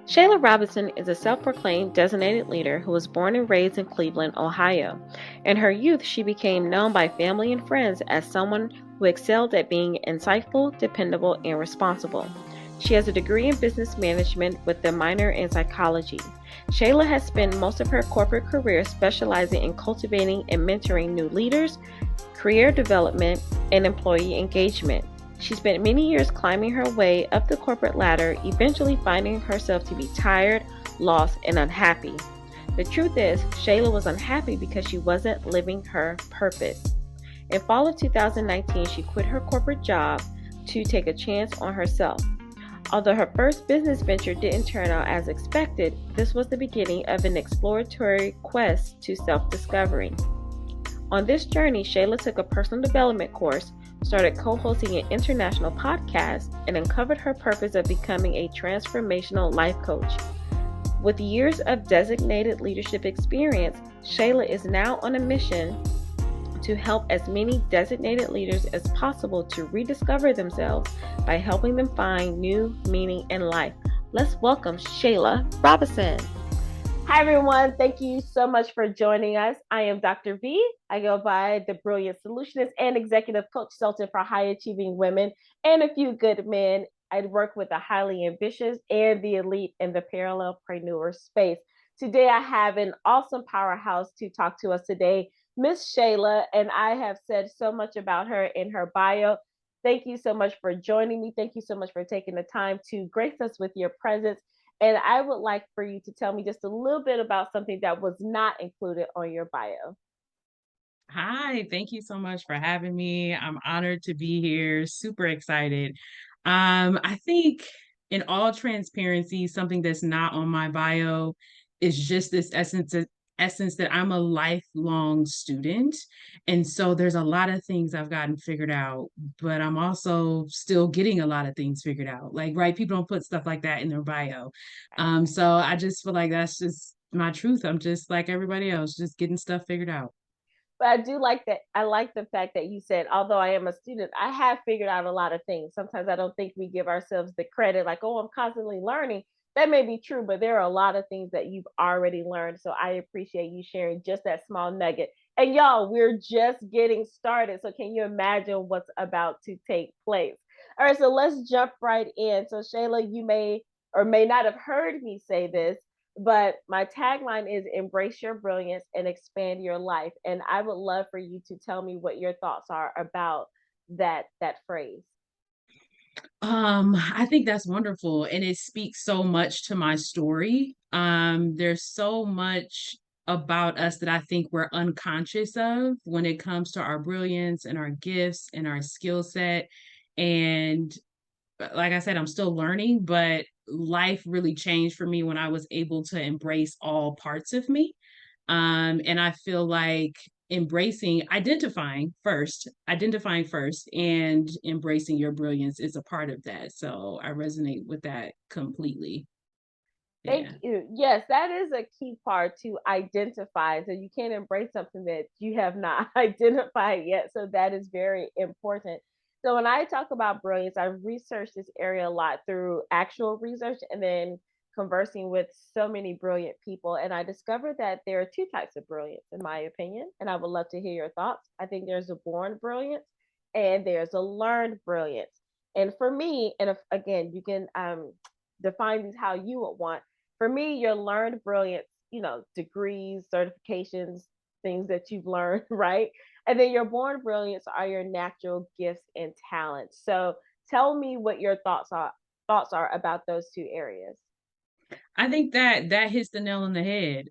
Shayla Robinson is a self proclaimed designated leader who was born and raised in Cleveland, Ohio. In her youth, she became known by family and friends as someone who excelled at being insightful, dependable, and responsible. She has a degree in business management with a minor in psychology. Shayla has spent most of her corporate career specializing in cultivating and mentoring new leaders, career development, and employee engagement. She spent many years climbing her way up the corporate ladder, eventually finding herself to be tired, lost, and unhappy. The truth is, Shayla was unhappy because she wasn't living her purpose. In fall of 2019, she quit her corporate job to take a chance on herself. Although her first business venture didn't turn out as expected, this was the beginning of an exploratory quest to self-discovery. On this journey, Shayla took a personal development course, started co-hosting an international podcast, and uncovered her purpose of becoming a transformational life coach. With years of designated leadership experience, Shayla is now on a mission to help as many designated leaders as possible to rediscover themselves by helping them find new meaning in life. Let's welcome Shayla Robinson. Hi, everyone. Thank you so much for joining us. I am Dr. V. I go by the Brilliant Solutionist and Executive Coach Consultant for High Achieving Women and a few good men. I work with the highly ambitious and the elite in the parallelpreneur space. Today, I have an awesome powerhouse to talk to us today, Miss Shayla, and I have said so much about her in her bio. Thank you so much for joining me. Thank you so much for taking the time to grace us with your presence. And I would like for you to tell me just a little bit about something that was not included on your bio. Hi, thank you so much for having me. I'm honored to be here, super excited. I think in all transparency, something that's not on my bio is just this essence that I'm a lifelong student. And so there's a lot of things I've gotten figured out, but I'm also still getting a lot of things figured out. Like, right, people don't put stuff like that in their bio. So I just feel like that's just my truth. I'm just like everybody else, just getting stuff figured out. But I do like that. I like the fact that you said, although I am a student, I have figured out a lot of things. Sometimes I don't think we give ourselves the credit, like, oh, I'm constantly learning. That may be true, but there are a lot of things that you've already learned. So I appreciate you sharing just that small nugget. And y'all, we're just getting started. So can you imagine what's about to take place? All right, so let's jump right in. So Shayla, you may or may not have heard me say this, but my tagline is embrace your brilliance and expand your life. And I would love for you to tell me what your thoughts are about that phrase. I think that's wonderful, and it speaks so much to my story. There's so much about us that I think we're unconscious of when it comes to our brilliance and our gifts and our skill set. And like I said, I'm still learning, but life really changed for me when I was able to embrace all parts of me. And I feel like identifying first and embracing your brilliance is a part of that. So I resonate with that completely. Thank Yeah. you. Yes, that is a key part to identify. So you can't embrace something that you have not identified yet. So that is very important. So when I talk about brilliance, I've researched this area a lot through actual research and then conversing with so many brilliant people. And I discovered that there are two types of brilliance, in my opinion. And I would love to hear your thoughts. I think there's a born brilliance and there's a learned brilliance. And for me, and if, again, you can define these how you would want. For me, your learned brilliance, degrees, certifications, things that you've learned, right? And then your born brilliance are your natural gifts and talents. So tell me what your thoughts are about those two areas. I think that hits the nail on the head.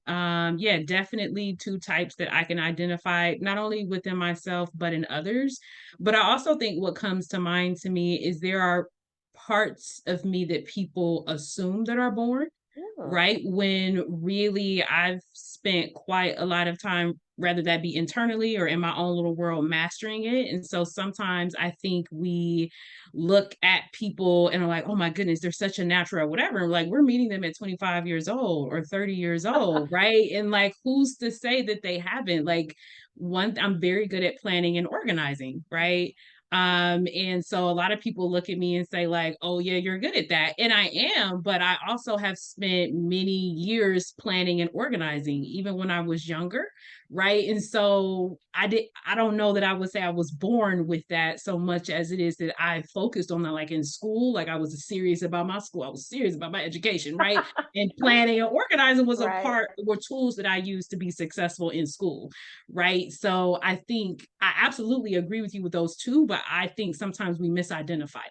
Yeah, definitely two types that I can identify not only within myself but in others. But I also think what comes to mind to me is there are parts of me that people assume that are born, Yeah. right? When really I've spent quite a lot of time, whether that be internally or in my own little world, mastering it. And so sometimes I think we look at people and are like, oh my goodness, they're such a natural or whatever. Like we're meeting them at 25 years old or 30 years old, right? And like, who's to say that they haven't? Like, I'm very good at planning and organizing, right? And so a lot of people look at me and say like, "Oh yeah, you're good at that." And I am, but I also have spent many years planning and organizing even when I was younger, right? And so I don't know that I would say I was born with that so much as it is that I focused on that. Like in school, like I was serious about my school, I was serious about my education, right? And planning and organizing was a Right. part, were tools that I used to be successful in school, right? So I think I absolutely agree with you with those two, but I think sometimes we misidentify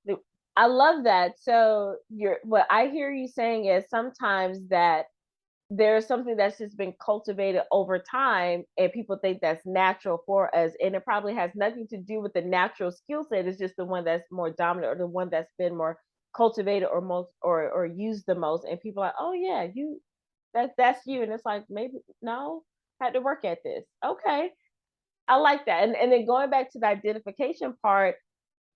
them. I love that. So you're what I hear you saying is sometimes that there's something that's just been cultivated over time and people think that's natural for us, and it probably has nothing to do with the natural skill set. It's just the one that's more dominant or the one that's been more cultivated or most or used the most, and people are like, oh yeah, you that's you, and it's like, maybe no, had to work at this. Okay, I like that. And then going back to the identification part,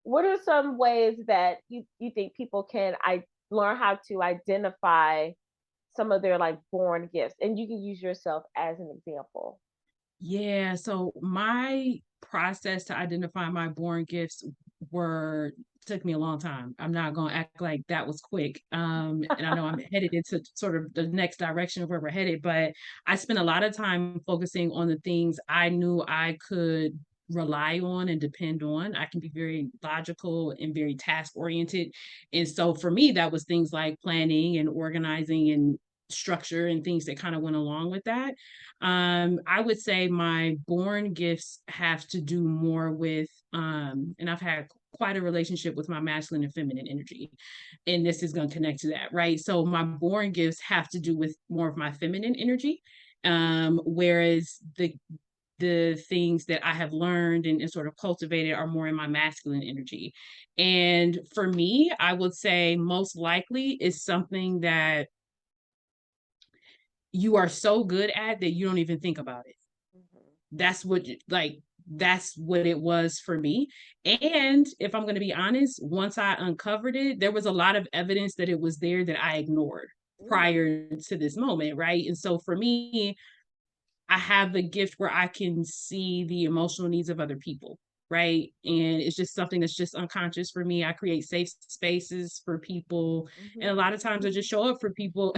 what are some ways that you think people can learn how to identify some of their like born gifts? And you can use yourself as an example. Yeah, so my process to identify my born gifts were took me a long time. I'm not going to act like that was quick. And I know I'm headed into sort of the next direction of where we're headed, but I spent a lot of time focusing on the things I knew I could rely on and depend on. I can be very logical and very task oriented. And so for me, that was things like planning and organizing and structure and things that kind of went along with that. I would say my born gifts have to do more with, and I've had quite a relationship with my masculine and feminine energy. And this is going to connect to that, right? So my born gifts have to do with more of my feminine energy. Whereas the things that I have learned and sort of cultivated are more in my masculine energy. And for me, I would say most likely is something that you are so good at that you don't even think about it. Mhm. That's what it was for me. And if I'm going to be honest, once I uncovered it, there was a lot of evidence that it was there that I ignored Mm. prior to this moment, right? And so for me, I have the gift where I can see the emotional needs of other people, right? And it's just something that's just unconscious for me. I create safe spaces for people, and Mhm. a lot of times I just show up for people.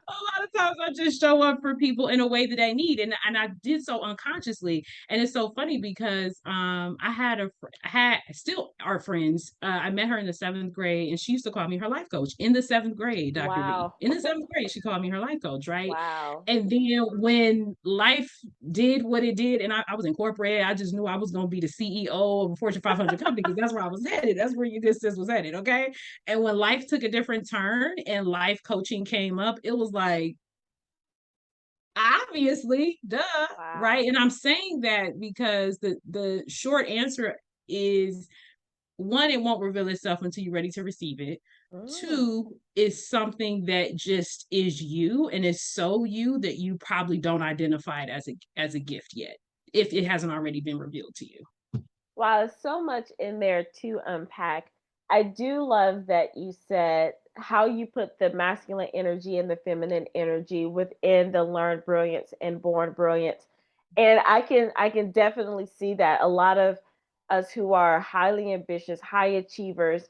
A lot of times I just show up for people in a way that they need, and I did so unconsciously. And it's so funny because I had I had still are friends. I met her in the 7th grade, and she used to call me her life coach in the 7th grade. Dr. V Wow. in the 7th grade, she called me her life coach, right? Wow. And then when life did what it did, and I was incorporated, I just knew I was going to be the CEO of a Fortune 500 company because that's where I was headed. That's where this was headed, okay? And when life took a different turn and life coaching came up, it was like, obviously, duh, right? Wow. And I'm saying that because the short answer is one, it won't reveal itself until you're ready to receive it. Mm. Two, is something that just is you and is so you that you probably don't identify it as a gift yet, if it hasn't already been revealed to you. Wow, there's so much in there to unpack. I do love that you said how you put the masculine energy and the feminine energy within the learned brilliance and born brilliance. And I can definitely see that a lot of us who are highly ambitious, high achievers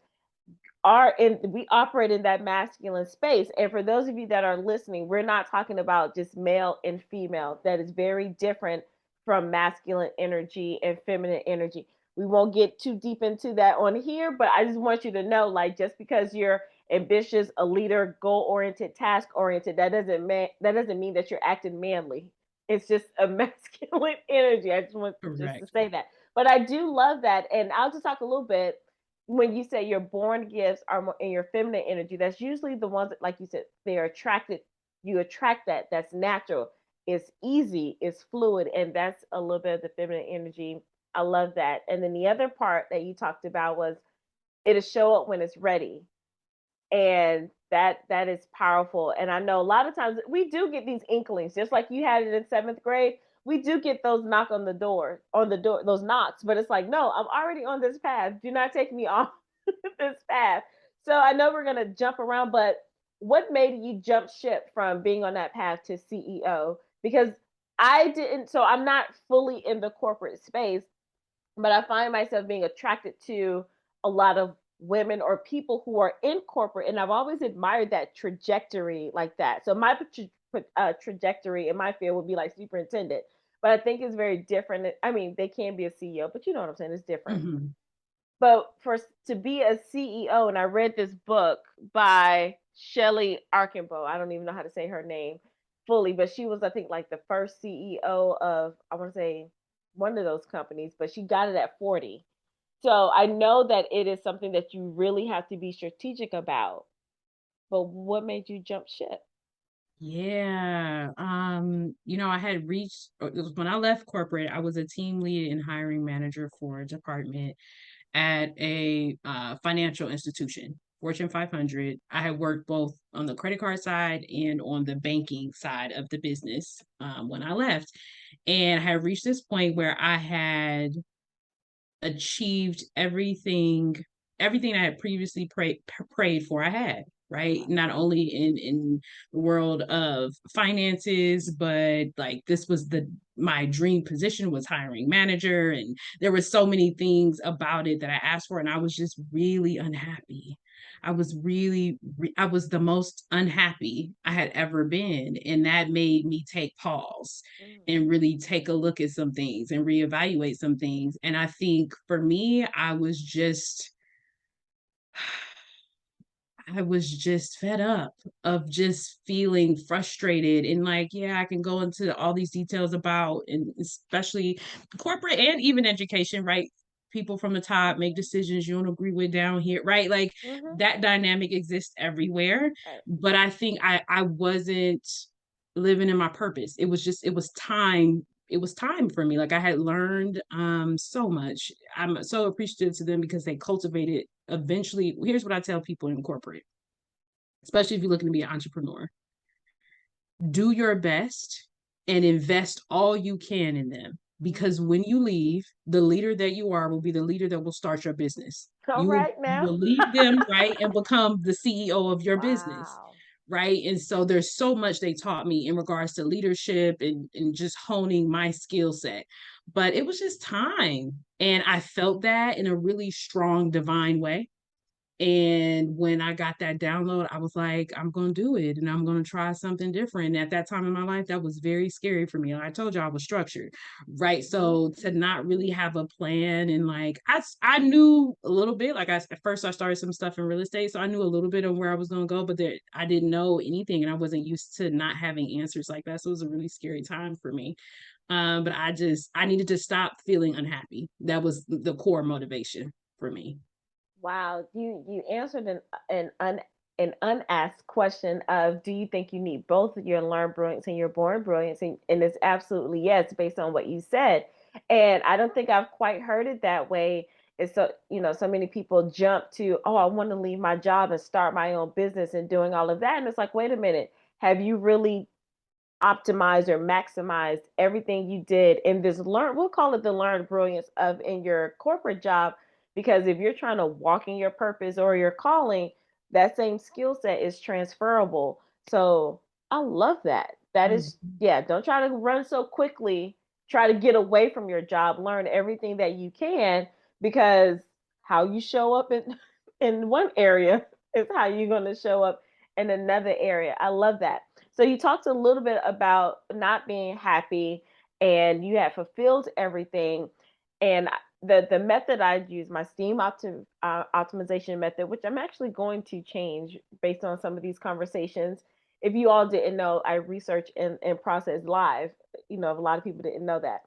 we operate in that masculine space. And for those of you that are listening, we're not talking about just male and female. That is very different from masculine energy and feminine energy. We won't get too deep into that on here, but I just want you to know, like, just because you're ambitious, a leader, goal oriented, task oriented, that doesn't mean that you're acting manly. It's just a masculine energy. I just want just to Correct. say that. But I do love that, and I'll just talk a little bit when you say your born gifts are more in your feminine energy. That's usually the ones that, like you said, they're attracted. You attract that. That's natural. It's easy. It's fluid, and that's a little bit of the feminine energy. I love that. And then the other part that you talked about was it'll show up when it's ready, and that is powerful. And I know a lot of times we do get these inklings, just like you had it in 7th grade. We do get those on the door, those knocks, but it's like, no, I'm already on this path. Do not take me off this path. So I know we're gonna jump around, but what made you jump ship from being on that path to CEO? Because I didn't, so I'm not fully in the corporate space, but I find myself being attracted to a lot of women or people who are in corporate, and I've always admired that trajectory like that. So my trajectory in my field would be like superintendent, but I think it's very different. I mean, they can be a CEO, but you know what I'm saying? It's different. Mhm. But to be a CEO, and I read this book by Shelley Archambault. I don't even know how to say her name fully, but she was, I think, like the first CEO of, I want to say, one of those companies, but she got it at 40. So I know that it is something that you really have to be strategic about. But what made you jump ship? Yeah. I had reached, it was when I left corporate, I was a team lead and hiring manager for a department at a financial institution, Fortune 500. I had worked both on the credit card side and on the banking side of the business when I left. And I had reached this point where I had achieved everything I had previously prayed for. I had, right, not only in the world of finances, but like this was the my dream position was hiring manager, and there were so many things about it that I asked for, and I was just really unhappy. I was the most unhappy I had ever been, and that made me take pause Mm. and really take a look at some things and reevaluate some things. And I think for me, I was just fed up of just feeling frustrated and like, yeah, I can go into all these details about, and especially corporate and even education, right? People from the top make decisions you don't agree with down here, right? Like Mm-hmm. that dynamic exists everywhere. Right. But I think I wasn't living in my purpose. It was time for me. Like I had learned so much. I'm so appreciative to them because they cultivated eventually. Here's what I tell people in corporate, especially if you're looking to be an entrepreneur: do your best and invest all you can in them. Because Mm-hmm. when you leave, the leader that you are will be the leader that will start your business. All You right will now. leave them, right, and become the CEO of your business, Wow. right? And so there's so much they taught me in regards to leadership and just honing my skill set. But it was just time. And I felt that in a really strong divine way. And when I got that download, I was like, I'm going to do it and I'm going to try something different. At that time in my life, that was very scary for me. Like I told you, I was structured, right? Mm-hmm. So to not really have a plan, and like I knew a little bit, like at first I started some stuff in real estate. So I knew a little bit of where I was going to go, but I didn't know anything and I wasn't used to not having answers like that. So it was a really scary time for me. But I needed to stop feeling unhappy. That was the core motivation for me. Wow, you answered an unasked question of, do you think you need both your learned brilliance and your born brilliance? And it's absolutely yes, based on what you said. And I don't think I've quite heard it that way. It's so, so many people jump to, oh, I want to leave my job and start my own business and doing all of that. And it's like, wait a minute, have you really optimized or maximized everything you did in this we'll call it the learned brilliance of in your corporate job? Because if you're trying to walk in your purpose or your calling, that same skill set is transferable. So I love that. That is, Mhm. yeah, don't try to run so quickly. Try to get away from your job, learn everything that you can, because how you show up in in one area is how you're going to show up in another area. I love that. So you talked a little bit about not being happy, and you have fulfilled everything. And the method I use, my STEAM optimization method, which I'm actually going to change based on some of these conversations. If you all didn't know, I research and process live. A lot of people didn't know that.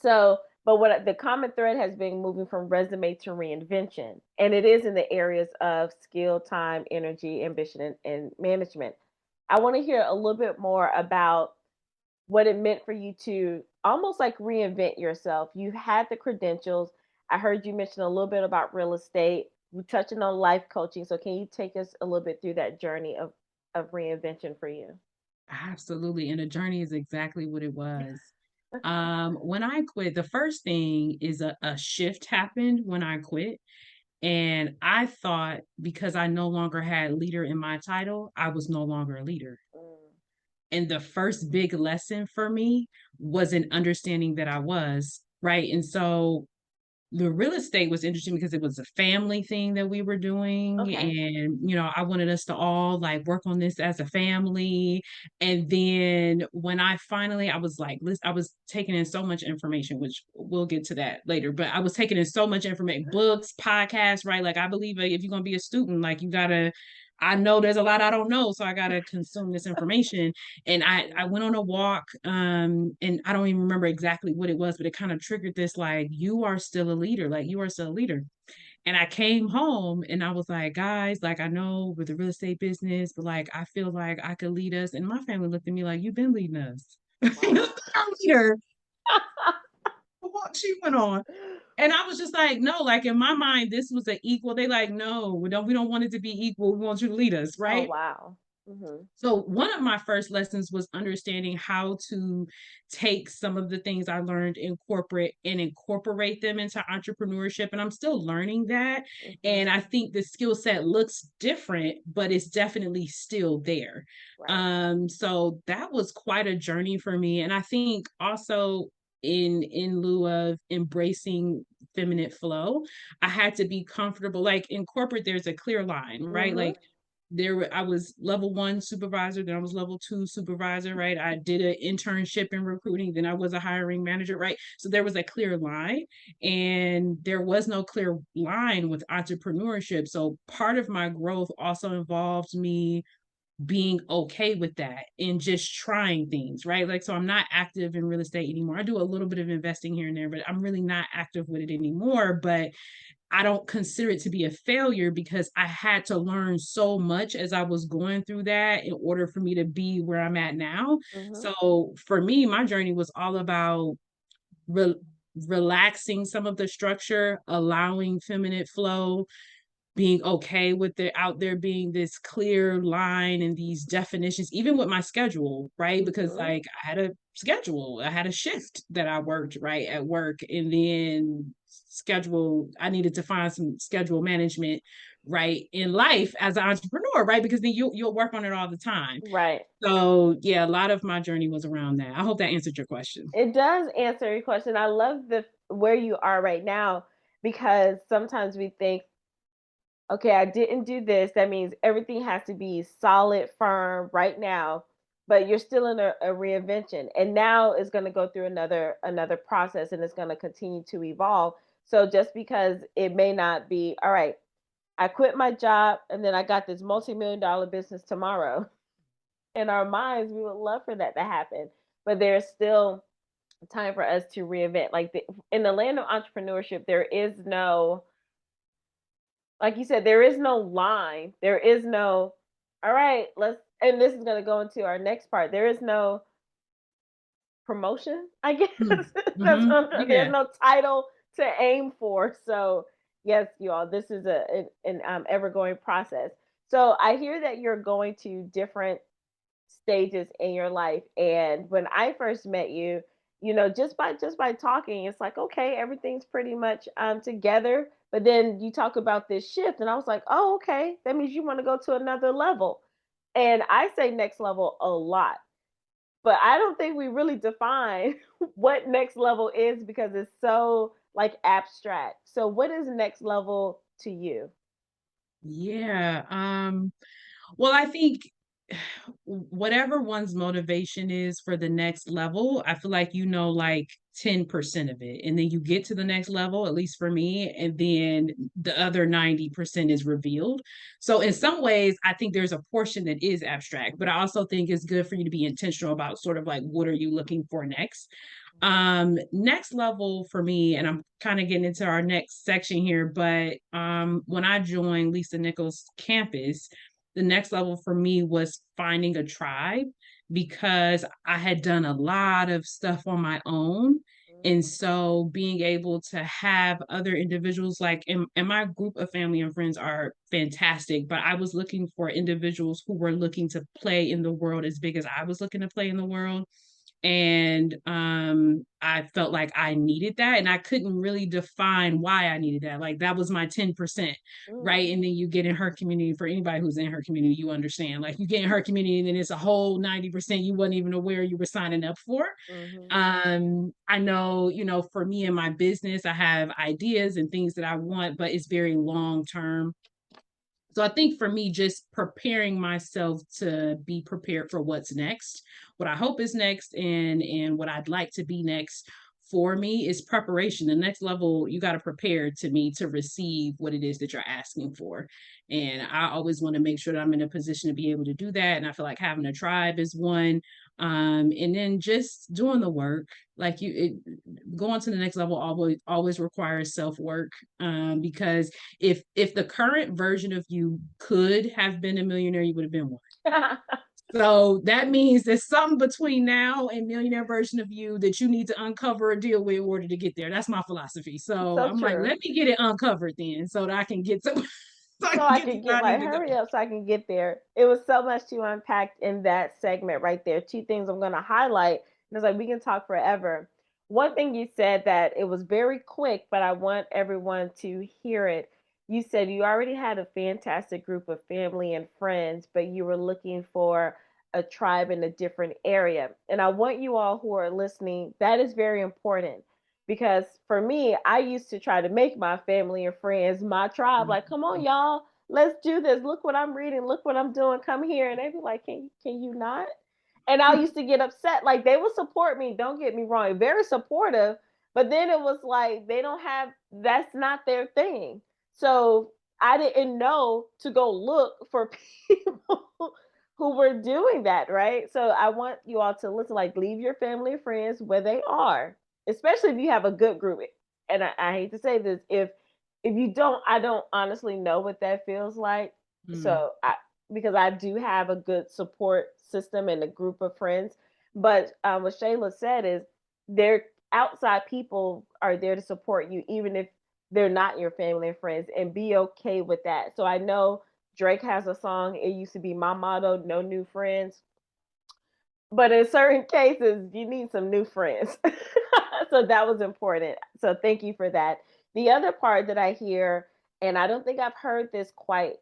So, but what the common thread has been moving from resume to reinvention, and it is in the areas of skill, time, energy, ambition, and management. I want to hear a little bit more about what it meant for you to almost like reinvent yourself. You had the credentials. I heard you mention a little bit about real estate. We're touching on life coaching. So, can you take us a little bit through that journey of reinvention for you? Absolutely. And the journey is exactly what it was. When I quit, the first thing is a shift happened when I quit. And I thought because I no longer had leader in my title, I was no longer a leader. Mm, And the first big lesson for me was an understanding that I was, right? And so the real estate was interesting because it was a family thing that we were doing. Okay. And, I wanted us to all like work on this as a family. And then when I was like, listen, I was taking in so much information, which we'll get to that later, but I was taking in so much information, books, podcasts, right? Like I believe if you're going to be a student, like you got to, I know there's a lot I don't know, so I got to consume this information. And I went on a walk, and I don't even remember exactly what it was, but it kind of triggered this, like, you are still a leader, like you are still a leader. And I came home and I was like, guys, like I know we're the real estate business, but like I feel like I could lead us. And my family looked at me like, you've been leading us. You're Wow. our leader. What she went on. And I was just like, no, like in my mind, this was an equal. They like, no, we don't want it to be equal. We want you to lead us, Oh, right? wow. Hmm. So one of my first lessons was understanding how to take some of the things I learned in corporate and incorporate them into entrepreneurship. And I'm still learning that. Hmm. And I think the skill set looks different, but it's definitely still there. Right. So that was quite a journey for me. And I think also in lieu of embracing feminine flow, I had to be comfortable. Like in corporate, there's a clear line, right? Hmm. Like I was level 1 supervisor, then I was level 2 supervisor, right? I did an internship in recruiting, then I was a hiring manager, right? So there was a clear line, and there was no clear line with entrepreneurship. So part of my growth also involved me being okay with that and just trying things, right? Like, so I'm not active in real estate anymore. I do a little bit of investing here and there, but I'm really not active with it anymore. But I don't consider it to be a failure because I had to learn so much as I was going through that in order for me to be where I'm at now. Hmm. So for me, my journey was all about re- relaxing some of the structure, allowing feminine flow, being okay with it out there being this clear line and these definitions, even with my schedule, right? Because Hmm. like I had a schedule, I had a shift that I worked right at work, and then I needed to find some schedule management right in life as an entrepreneur, right? Because then you'll work on it all the time. Right. So yeah, a lot of my journey was around that. I hope that answered your question. It does answer your question. I love the where you are right now because sometimes we think, okay, I didn't do this. That means everything has to be solid, firm right now. But you're still in a reinvention, and now it's going to go through another process, and it's going to continue to evolve. So just because it may not be all right, I quit my job, and then I got this multi-million-dollar business tomorrow. In our minds, we would love for that to happen, but there's still time for us to reinvent. Like in the land of entrepreneurship, there is no, like you said, there is no line. There is no, all right, let's, and this is going to go into our next part. There is no promotion, I guess. That's Mm-hmm. there's Yeah. no title to aim for. So, yes, you all, this is an ever going process. So, I hear that you're going to different stages in your life. And when I first met you, just by talking, it's like, okay, everything's pretty much together. But then you talk about this shift, and I was like, oh, okay, that means you want to go to another level. And I say next level a lot, but I don't think we really define what next level is because it's so like abstract. So what is next level to you? Yeah. Well, I think whatever one's motivation is for the next level, I feel like like 10% of it. And then you get to the next level, at least for me, and then the other 90% is revealed. So in some ways, I think there's a portion that is abstract, but I also think it's good for you to be intentional about sort of like what are you looking for next. Next level for me, and I'm kind of getting into our next section here, but when I joined Lisa Nichols campus, the next level for me was finding a tribe because I had done a lot of stuff on my own. And so being able to have other individuals like and my group of family and friends are fantastic, but I was looking for individuals who were looking to play in the world as big as I was looking to play in the world. And I felt like I needed that, and I couldn't really define why I needed that. Like that was my 10%, right? Mm. And then you get in her community. For anybody who's in her community, you understand. Like you get in her community, and then it's a whole 90% you wasn't even aware you were signing up for. Mm-hmm. I know, for me and my business, I have ideas and things that I want, but it's very long term. So I think for me, just preparing myself to be prepared for what's next, what I hope is next, and what I'd like to be next for me is preparation. The next level, you got to prepare to me to receive what it is that you're asking for. And I always want to make sure that I'm in a position to be able to do that. And I feel like having a tribe is one. And then just doing the work, like going to the next level always requires self work. Because if the current version of you could have been a millionaire, you would have been one. So that means there's something between now and millionaire version of you that you need to uncover or deal with in order to get there. That's my philosophy. So So I'm like, true. let me get it uncovered then so that I can get to so I So can I get to could where get I need like to go. hurry up so I can get there. It was so much to unpack in that segment right there. Two things I'm going to highlight. And it's like we can talk forever. One thing you said that it was very quick, but I want everyone to hear it. You said you already had a fantastic group of family and friends, but you were looking for a tribe in a different area. And I want you all who are listening, that is very important because for me, I used to try to make my family and friends my tribe. Like, come on, y'all, let's do this. Look what I'm reading. Look what I'm doing. Come here, and they'd be like, can you not? And I used to get upset. Like they would support me. Don't get me wrong, very supportive. But then it was like they don't have. That's not their thing. So I didn't know to go look for people who were doing that, right? So I want you all to listen, like leave your family and friends where they are, especially if you have a good group. And I hate to say this, if you don't, I don't honestly know what that feels like. Mm. So I because I do have a good support system and a group of friends. But what Shayla said is their outside people are there to support you, even if they're not your family and friends, and be okay with that. So I know Drake has a song. It used to be my motto: "No new friends." But in certain cases, you need some new friends. So that was important. So thank you for that. The other part that I hear, and I don't think I've heard this quite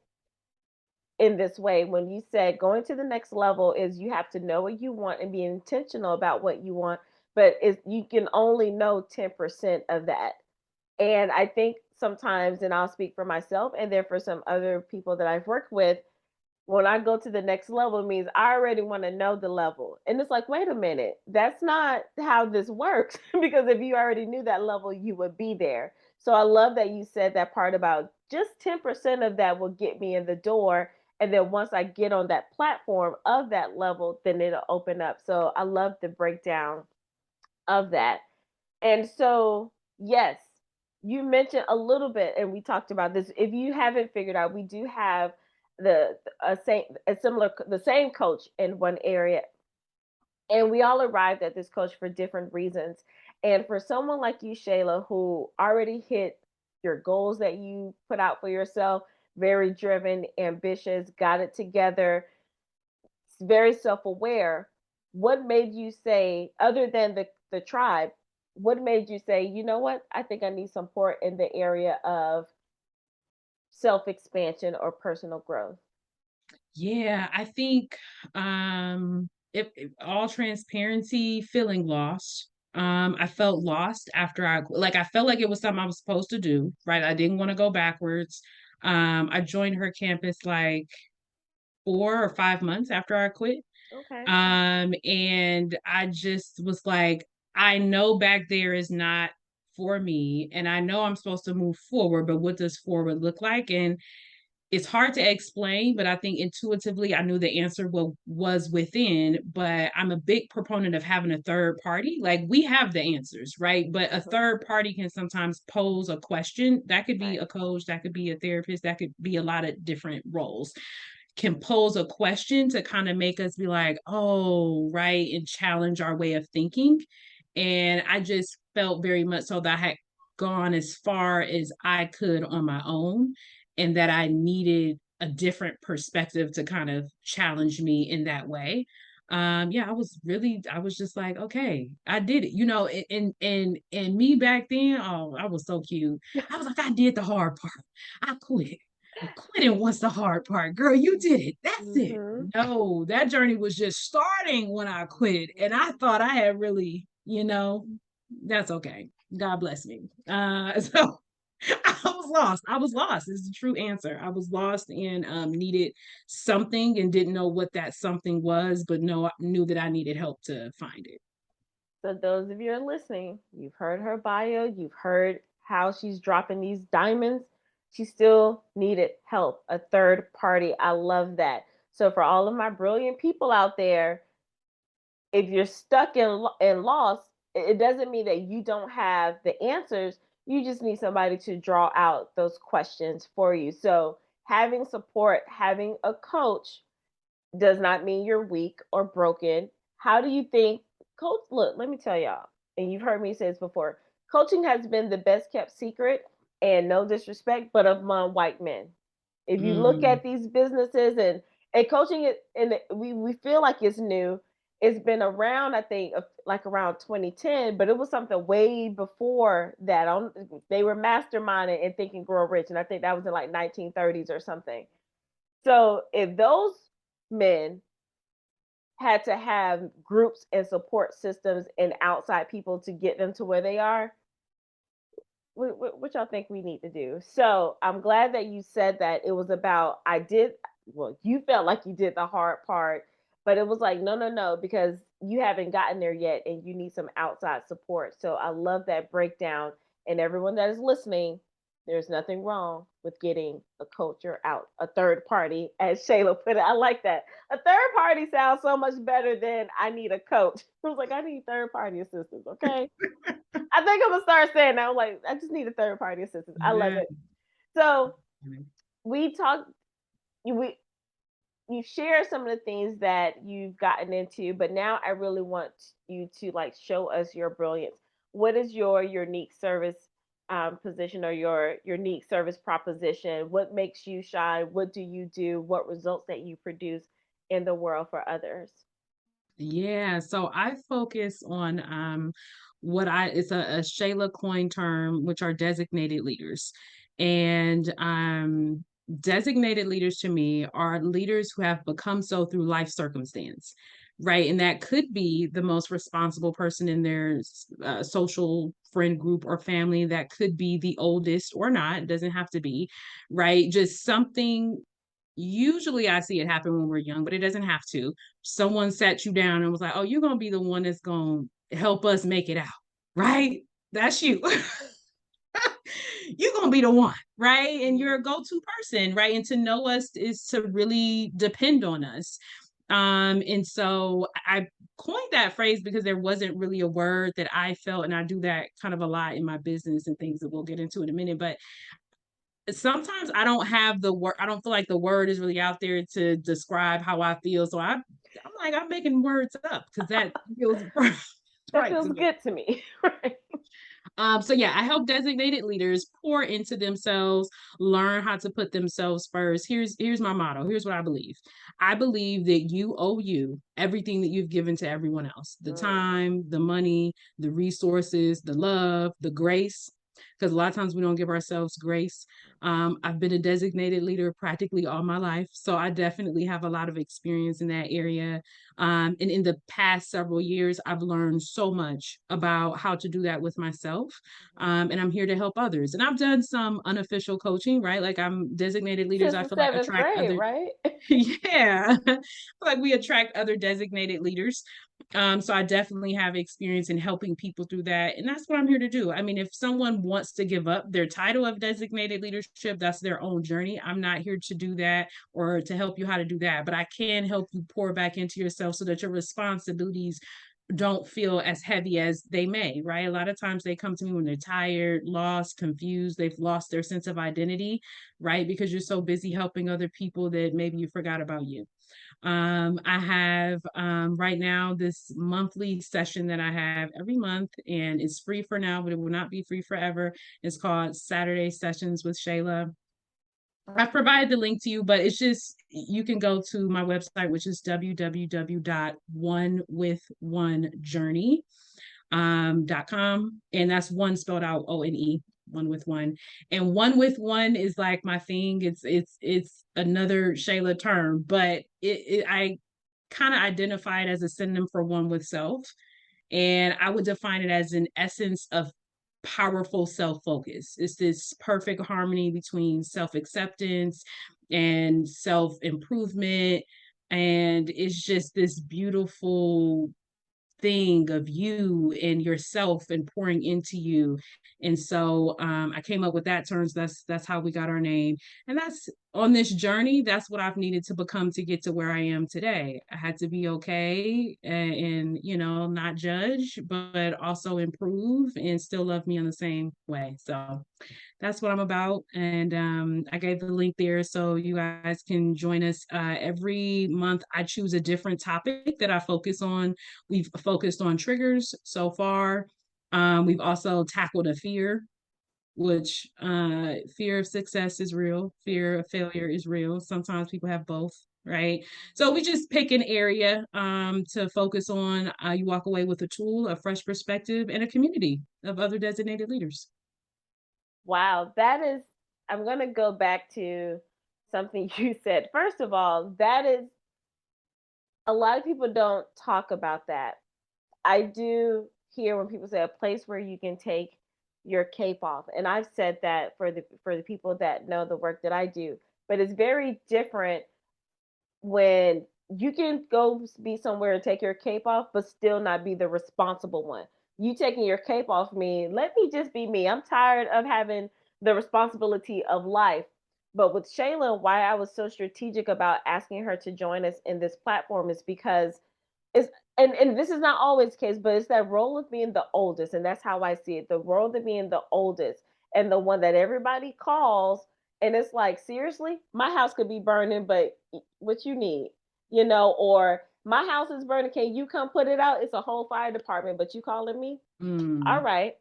in this way, when you said going to the next level is you have to know what you want and be intentional about what you want, but you can only know 10% of that. And I think sometimes, and I'll speak for myself and then for some other people that I've worked with, when I go to the next level, it means I already want to know the level. And it's like, wait a minute, that's not how this works. Because if you already knew that level, you would be there. So I love that you said that part about just 10% of that will get me in the door. And then once I get on that platform of that level, then it'll open up. So I love the breakdown of that. And so, yes, you mentioned a little bit, and we talked about this. If you haven't figured out, we do have the same coach in one area, and we all arrived at this coach for different reasons. And for someone like you, Shayla, who already hit your goals that you put out for yourself, very driven, ambitious, got it together, very self-aware, what made you say, other than the tribe, what made you say, you know what, I think I need support in the area of self-expansion or personal growth? Yeah, I think if all transparency, feeling lost. I felt lost after I felt like it was something I was supposed to do, right? I didn't want to go backwards. I joined her campus like 4 or 5 months after I quit. Okay. And I just was like, I know back there is not for me, and I know I'm supposed to move forward, but what does forward look like? And it's hard to explain, but I think intuitively I knew the answer was within. But I'm a big proponent of having a third party. Like we have the answers, right? But a Mhm. third party can sometimes pose a question. That could be Right. a coach, that could be a therapist, that could be a lot of different roles. Can pose a question to kind of make us be like, oh, right, and challenge our way of thinking. And I just felt very much so that I had gone as far as I could on my own, and that I needed a different perspective to kind of challenge me in that way. Yeah, I was just like, okay, I did it, and me back then, oh, I was so cute. I was like, I did the hard part. I quit. Quitting was the hard part. Girl, you did it. That's it. Mm-hmm. No, that journey was just starting when I quit. And I thought I had really, that's okay. God bless me. So I was lost. I was lost is the true answer. I was lost and needed something and didn't know what that something was, but no, I knew that I needed help to find it. So those of you who are listening, you've heard her bio, you've heard how she's dropping these diamonds. She still needed help, a third party. I love that. So for all of my brilliant people out there, if you're stuck in loss, it doesn't mean that you don't have the answers. You just need somebody to draw out those questions for you. So having support, having a coach does not mean you're weak or broken. How do you think coach look, let me tell y'all, and you've heard me say this before, coaching has been the best kept secret, and no disrespect, but among white men. If you look Mm, at these businesses and coaching it and we feel like it's new. It's been around, I think, like around 2010, but it was something way before that. They were masterminding and thinking grow rich, and I think that was in like 1930s or something. So if those men had to have groups and support systems and outside people to get them to where they are, what y'all think we need to do? So I'm glad that you said that it was about well, you felt like you did the hard part, but it was like no, no, no, because you haven't gotten there yet and you need some outside support. So I love that breakdown. And everyone that is listening, there's nothing wrong with getting a coach or out a third party, as Shayla put it. I like that. A third party sounds so much better than I need a coach. I was like, I need third party assistance, okay? I think I'm gonna start saying that. I'm like, I just need a third party assistance. I love yeah. it. So we talked. We you share some of the things that you've gotten into, but now I really want you to like show us your brilliance. What is your unique service position or your unique service proposition? What makes you shine? What do you do? What results that you produce in the world for others? Yeah, so I focus on what I it's a Shayla coin term, which are designated leaders. And designated leaders to me are leaders who have become so through life circumstance, right? And that could be the most responsible person in their social friend group or family. That could be the oldest or not. It doesn't have to be, right? Just something. Usually I see it happen when we're young, but it doesn't have to. Someone sat you down and was like, "Oh, you're going to be the one that's going to help us make it out." Right? That's you. You're going to be the one, right? And you're a go-to person, right? And to know us is to really depend on us. And so I coined that phrase because there wasn't really a word that I felt, and I do that kind of a lot in my business and things that we'll get into in a minute. But sometimes I don't have the word. I don't feel like the word is really out there to describe how I feel. So I'm like, I'm making words up because that feels That right to feels me. good to me. Right. So yeah, I help designated leaders pour into themselves, learn how to put themselves first. Here's my motto. Here's what I believe. I believe that you owe you everything that you've given to everyone else. The Mm. time, the money, the resources, the love, the grace. Because a lot of times we don't give ourselves grace. I've been a designated leader practically all my life. So I definitely have a lot of experience in that area. And in the past several years, I've learned so much about how to do that with myself. And I'm here to help others. And I've done some unofficial coaching, right? Like I'm designated leaders, Since I the feel like seventh attract grade, other. right? Yeah. Like we attract other designated leaders. So I definitely have experience in helping people through that. And that's what I'm here to do. I mean, if someone wants to give up their title of designated leadership, that's their own journey. I'm not here to do that or to help you how to do that, but I can help you pour back into yourself so that your responsibilities don't feel as heavy as they may, right? A lot of times they come to me when they're tired, lost, confused, they've lost their sense of identity, right? Because you're so busy helping other people that maybe you forgot about you. I have right now this monthly session that I have every month, and it's free for now, but it will not be free forever. It's called Saturday Sessions with Shayla. I've provided the link to you, but it's just you can go to my website, which is www.onewithonejourney.com. And that's one spelled out ONE, one with one. And one with one is like my thing. It's another Shayla term, but I kind of identify it as a synonym for one with self. And I would define it as an essence of powerful self focus. It's this perfect harmony between self acceptance and self improvement. And it's just this beautiful thing of you and yourself and pouring into you. And so I came up with that terms. That's how we got our name. And that's on this journey, that's what I've needed to become to get to where I am today. I had to be okay and you know, not judge, but also improve and still love me in the same way. So that's what I'm about. And I gave the link there so you guys can join us. Every month, I choose a different topic that I focus on. We've focused on triggers so far. We've also tackled a fear, which fear of success is real, fear of failure is real. Sometimes people have both. Right. So we just pick an area to focus on. You walk away with a tool, a fresh perspective, and a community of other designated leaders. Wow, that is, I'm going to go back to something you said. First of all, that is, a lot of people don't talk about that. I do hear when people say a place where you can take your cape off. And I've said that for the people that know the work that I do. But it's very different when you can go be somewhere and take your cape off, but still not be the responsible one. You taking your cape off me, let me just be me. I'm tired of having the responsibility of life. But with Shayla, why I was so strategic about asking her to join us in this platform is because it's, and this is not always the case, but it's that role of being the oldest, and that's how I see it. The role of being the oldest and the one that everybody calls, and it's like, seriously, my house could be burning, but what you need, or my house is burning, can you come put it out? It's a whole fire department, but you calling me? All Mm. right.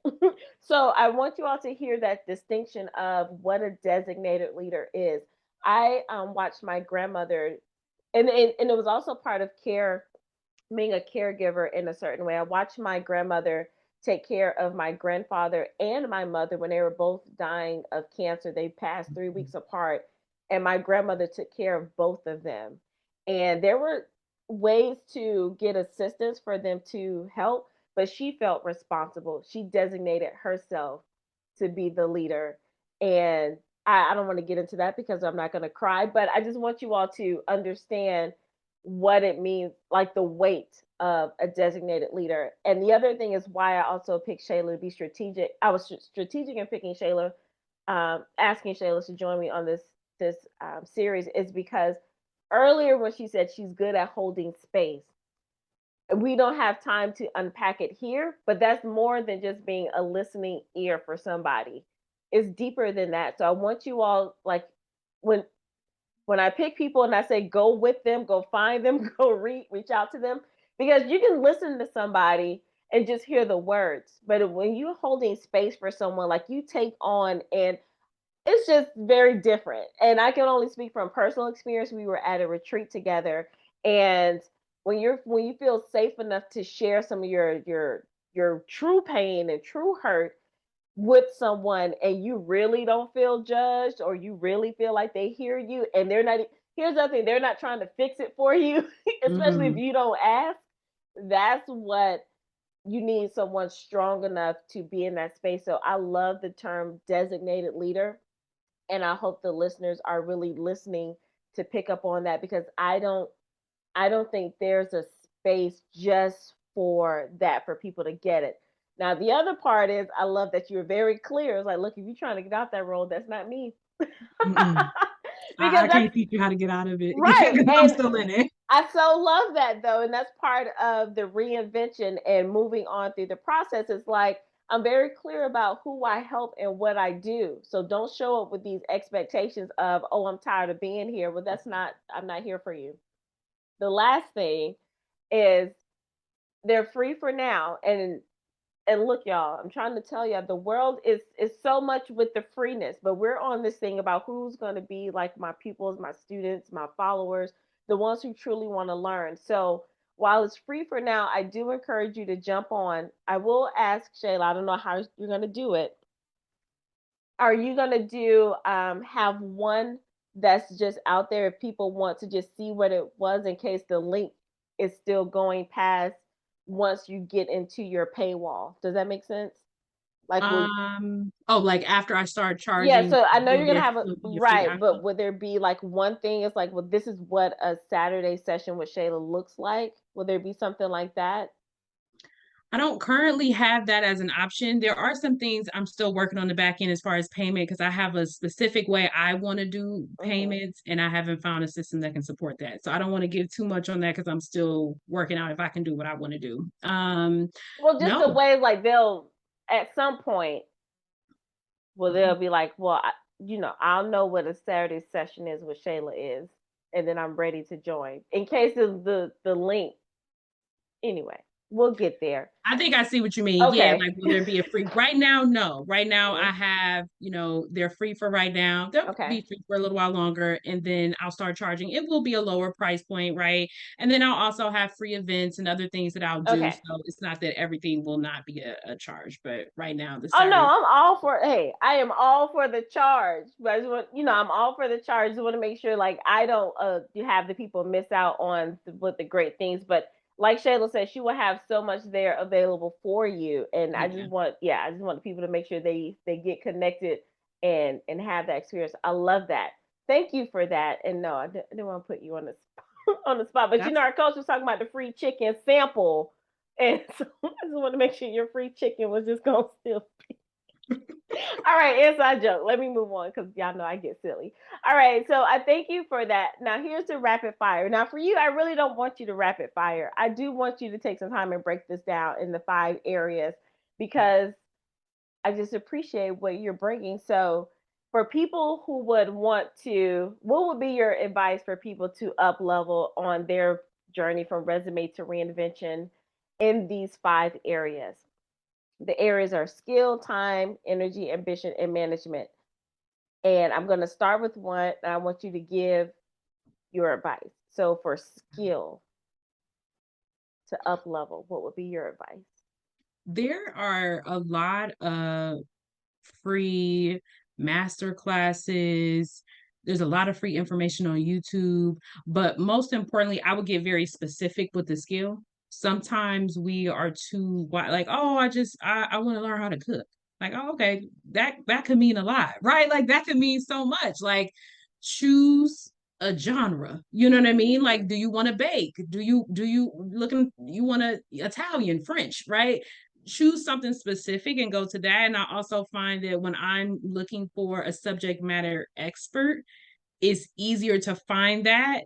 So I want you all to hear that distinction of what a designated leader is. I watched my grandmother, and it was also part of care, being a caregiver in a certain way. I watched my grandmother take care of my grandfather and my mother when they were both dying of cancer. They passed 3 weeks apart, and my grandmother took care of both of them. And there were ways to get assistance for them to help, but she felt responsible. She designated herself to be the leader. And I don't want to get into that because I'm not going to cry, but I just want you all to understand what it means, like the weight of a designated leader. And the other thing is why I also picked Shayla to be strategic. I was strategic in picking Shayla, asking Shayla to join me on this series is because earlier when she said she's good at holding space, we don't have time to unpack it here, but that's more than just being a listening ear for somebody. It's deeper than that. So I want you all, like, when I pick people and I say go with them, go find them, go reach out to them, because you can listen to somebody and just hear the words, but when you're holding space for someone, like, you take on, and it's just very different. And I can only speak from personal experience. We were at a retreat together, and when you feel safe enough to share some of your true pain and true hurt with someone, and you really don't feel judged, or you really feel like they hear you, and they're not, here's the thing, they're not trying to fix it for you, especially if Mm-hmm. you don't ask. That's what you need, someone strong enough to be in that space. So I love the term designated leader, and I hope the listeners are really listening to pick up on that, because I don't think there's a space just for that, for people to get it. Now, the other part is I love that you're very clear. It's like, look, if you're trying to get out that role, that's not me. Mm-mm. Because I that's can't teach you how to get out of it right. because I'm And still in it. I so love that, though. And that's part of the reinvention and moving on through the process. It's like, I'm very clear about who I help and what I do. So don't show up with these expectations of, oh, I'm tired of being here. Well, that's not, I'm not here for you. The last thing is they're free for now. And and look, y'all, I'm trying to tell you, the world is so much with the freeness, but we're on this thing about who's going to be like my pupils, my students, my followers, the ones who truly want to learn. So while it's free for now, I do encourage you to jump on. I will ask Shayla, I don't know how you're going to do it. Are you going to do have one that's just out there if people want to just see what it was in case the link is still going past once you get into your paywall? Does that make sense? Like, will Oh, like after I start yeah, charging, so I know will you're gonna there have a still be a free right, but option? would there be like one thing? It's like, well, this is what a Saturday session with Shayla looks like. Will there be something like that? I don't currently have that as an option. There are some things I'm still working on the back end as far as payment because I have a specific way I want to do Hmm. payments and I haven't found a system that can support that. So I don't want to give too much on that because I'm still working out if I can do what I want to do. Well, just the No, way like they'll at some point, well, they'll be like, well, I'll know what a Saturday session is with Shayla is, and then I'm ready to join in case of the link. Anyway, we'll get there. I think I see what you mean. Yeah, Okay. like will there be a free right now? No. Right now I Mhm. have, they're free for right now. They'll Okay. be free for a little while longer and then I'll start charging. It will be a lower price point, right? And then I'll also have free events and other things that I'll do. Okay. So it's not that everything will not be a charge, but right now the Oh no, Saturday. I'm all for. Hey, I am all for the charge, but I just want I'm all for the charge. I just want to make sure like I don't have the people miss out on with the great things. But like Shayla said, she will have so much there available for you, and Yeah. I just want the people to make sure they get connected and have that experience. I love that. Thank you for that. And no, I didn't want to put you on the on the spot, but That's our coach was talking about the free chicken sample, and so I just want to make sure your free chicken was just gonna still. All right, inside joke. Let me move on because y'all know I get silly. All right, so I thank you for that. Now here's the rapid fire. Now for you, I really don't want you to rapid fire. I do want you to take some time and break this down in the 5 areas because I just appreciate what you're bringing. So for people who would want to, what would be your advice for people to up level on their journey from resume to reinvention in these 5 areas? The areas are skill, time, energy, ambition, and management. And I'm going to start with one, and I want you to give your advice. So, for skill to up level, what would be your advice? there are a lot of free master classes. There's a lot of free information on YouTube, but most importantly, I would get very specific with the skill. Sometimes we are too like, oh, I want to learn how to cook. Like, oh, okay, that could mean a lot, right? Like that could mean so much. Like, choose a genre. You know what I mean? Like, do you want to bake? Do you looking you want to Italian, French, right? Choose something specific and go to that. And I also find that when I'm looking for a subject matter expert, it's easier to find that.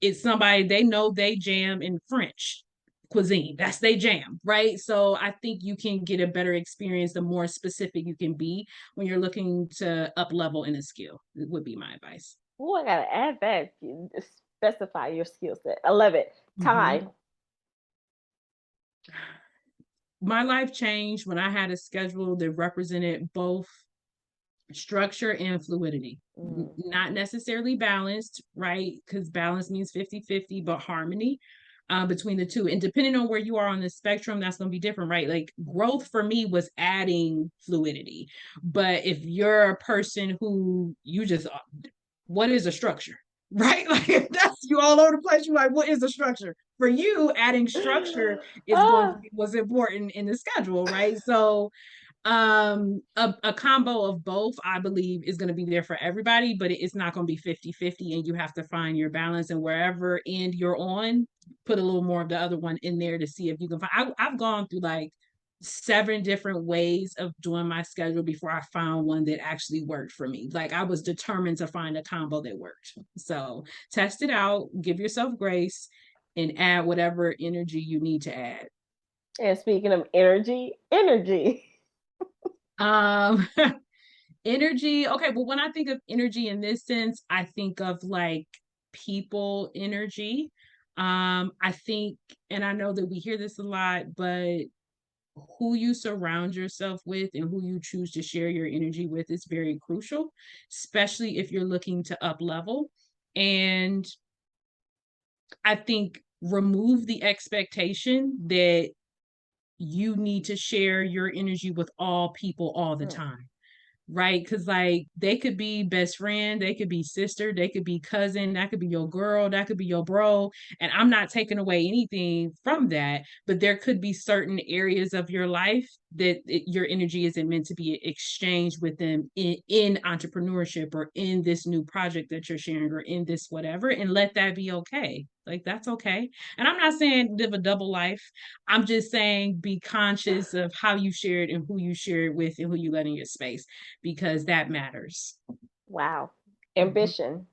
It's somebody they know they jam in French cuisine. That's they jam, right? So I think you can get a better experience the more specific you can be when you're looking to up level in a skill. It would be my advice. Oh, I got to add that. Specify your skill set. I love it. Mm-hmm. Time. My life changed when I had a schedule that represented both structure and fluidity. Mm. Not necessarily balanced, right? Because balance means 50-50, but harmony between the two. And depending on where you are on the spectrum, that's going to be different, right? Like growth for me was adding fluidity. But if you're a person who you just, what is a structure? Right? Like if that's you all over the place, you're like, what is a structure? For you, adding structure is going to Ah, be what's important in the schedule, right? So a combo of both I believe is going to be there for everybody, but it's not going to be 50-50, and you have to find your balance, and wherever end you're on, put a little more of the other one in there to see if you can find. I've gone through like 7 different ways of doing my schedule before I found one that actually worked for me. Like I was determined to find a combo that worked. So test it out, give yourself grace, and add whatever energy you need to add. and speaking of energy, energy. um Energy. Okay, well, when I think of energy in this sense, I think of like people energy. I think, and I know that we hear this a lot, but who you surround yourself with and who you choose to share your energy with is very crucial, especially if you're looking to up level. And I think remove the expectation that you need to share your energy with all people all the Mm. time. Right? Because like they could be best friend, they could be sister, they could be cousin, that could be your girl, that could be your bro. And I'm not taking away anything from that, but there could be certain areas of your life that your energy isn't meant to be exchanged with them in entrepreneurship or in this new project that you're sharing or in this whatever, and let that be okay. Like that's okay. And I'm not saying live a double life. I'm just saying be conscious of how you share it and who you share it with and who you let in your space, because that matters. Wow. Mhm. Ambition.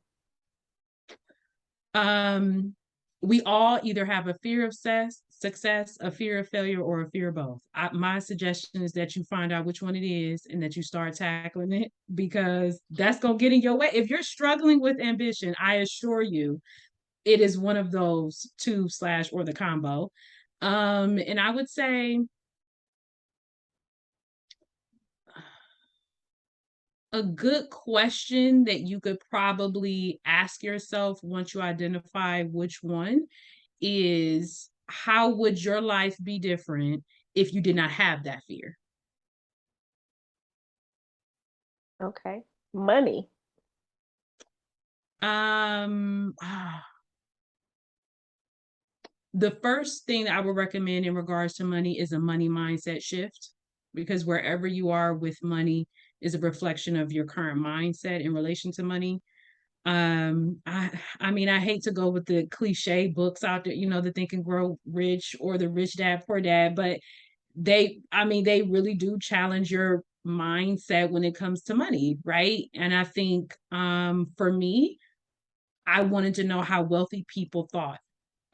Um, we all either have a fear of success, a fear of failure, or a fear of both. My suggestion is that you find out which one it is and that you start tackling it, because that's going to get in your way. If you're struggling with ambition, I assure you it is one of those two slash or the combo. And I would say a good question that you could probably ask yourself once you identify which one is, how would your life be different if you did not have that fear? Okay. Money. Um, ah, the first thing that I would recommend in regards to money is a money mindset shift, because wherever you are with money is a reflection of your current mindset in relation to money. I mean, I hate to go with the cliche books out there, the Think and Grow Rich or the Rich Dad Poor Dad, but they really do challenge your mindset when it comes to money, right? And I think for me, I wanted to know how wealthy people thought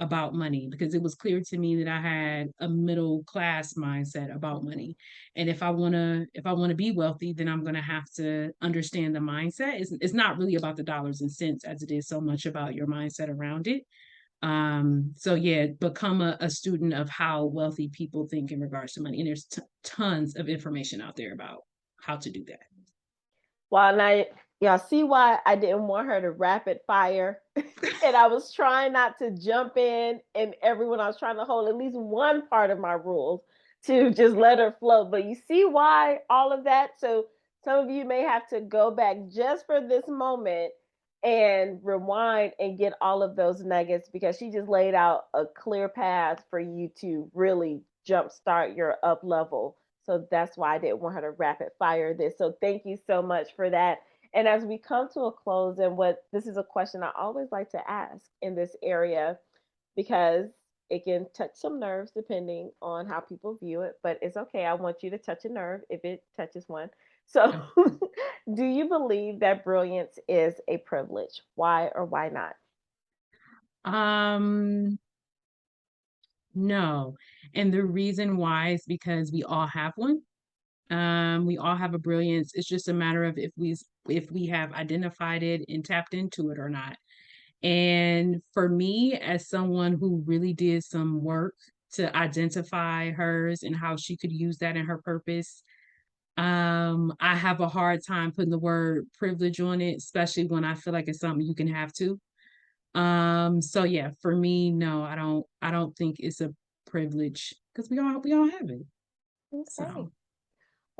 about money, because it was clear to me that I had a middle class mindset about money. And if I want to be wealthy, then I'm going to have to understand the mindset. It's not really about the dollars and cents as it is so much about your mindset around it. So yeah, become a student of how wealthy people think in regards to money. And there's tons of information out there about how to do that. Well, now y'all see why I didn't want her to rapid fire. And I was trying not to jump in and everyone, I was trying to hold at least one part of my rules to just let her flow. But you see why all of that? So some of you may have to go back just for this moment and rewind and get all of those nuggets, because she just laid out a clear path for you to really jumpstart your up level. So that's why I didn't want her to rapid fire this. So thank you so much for that. And as we come to a close, and what this is a question I always like to ask in this area, because it can touch some nerves depending on how people view it, but it's okay. I want you to touch a nerve if it touches one. So, do you believe that brilliance is a privilege? Why or why not? Um, no. And the reason why is because we all have one. We all have a brilliance. It's just a matter of if we have identified it and tapped into it or not. And for me, as someone who really did some work to identify hers and how she could use that in her purpose, I have a hard time putting the word privilege on it, especially when I feel like it's something you can have too. So yeah, for me, no, I don't think it's a privilege, because we all have it. Okay. So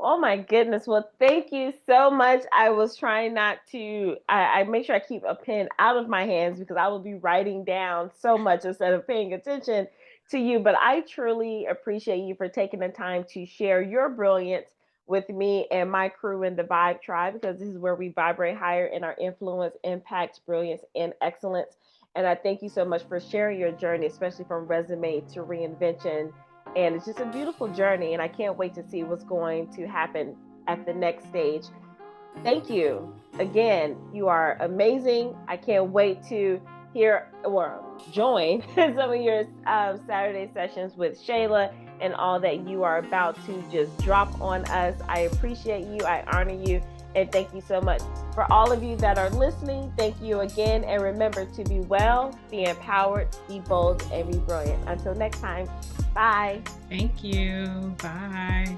Oh my goodness. Well, thank you so much. I was trying not to, I make sure I keep a pen out of my hands because I will be writing down so much instead of paying attention to you. But I truly appreciate you for taking the time to share your brilliance with me and my crew in the Vibe Tribe, because this is where we vibrate higher in our influence, impact, brilliance, and excellence. And I thank you so much for sharing your journey, especially from resume to reinvention, and it's just a beautiful journey, and I can't wait to see what's going to happen at the next stage. Thank you again. You are amazing. I can't wait to hear or join some of your Saturday sessions with Shayla and all that you are about to just drop on us. I appreciate you. I honor you. And thank you so much for For all of you that are listening, thank you again. And remember to be well, be empowered, be bold, and be brilliant. Until next time, bye. Thank you. Bye.